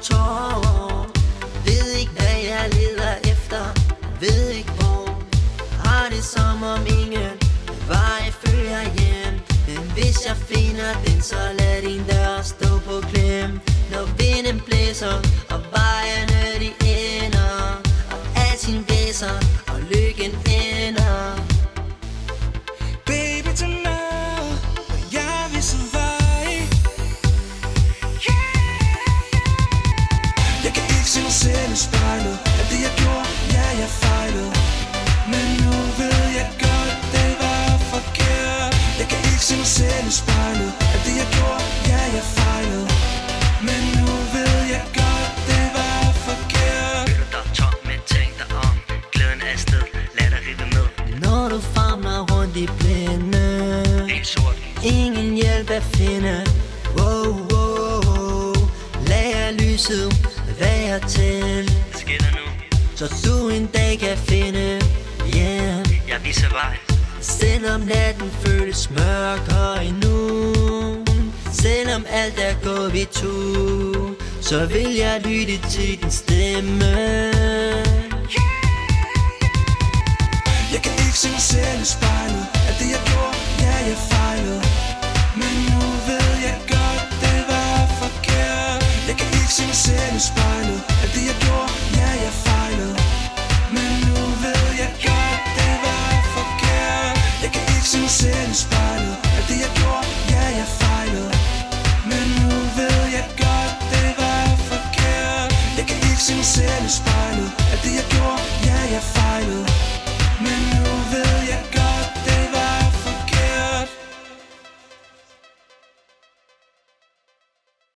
tår. Ved ikke hvad jeg leder efter, ved ikke hvor. Har det som om ingen vej fører hjem. Men hvis jeg finder den, så lad din dør stå på klem. Når vinden blæser og vejene de ender, og alting blæser og lykken ender. Baby tonight, jeg vil så vej. Jeg kan ikke se mig selv i spejlet. At det jeg gjorde, ja jeg fejlede. Men nu ved jeg godt, det var forkert. Jeg kan ikke se mig selv i spejlet. At det jeg gjorde, ja jeg fejlede. Men nu ved jeg godt, det var forkert. Føler dig tom, men tænk dig om. Glæden er afsted, lad dig rive med. Når du famler rundt i blinde, Helt sort. ingen hjælp at finde. Wow, wow, wow. Lad lyset være til, Hvad sker der nu? så du en dag kan finde hjem. Jeg viser vej. Selvom natten føles mørkere endnu, selvom alt er gået ved tu, så vil jeg lytte til din stemme. Jeg kan ikke se mig selv i spejlet. At det jeg gjorde, ja jeg fejlede. Men nu ved jeg godt, det var forkert. Jeg kan ikke se mig selv i spejlet. At det jeg gjorde, ja jeg fejlede. Men nu ved jeg godt, det var forkert. Jeg kan ikke se mig selv i spejlet. At det jeg gjorde, ja jeg fejlede. Men nu ved jeg godt, det var forkert. Jeg kan ikke se mig selv i spejlet.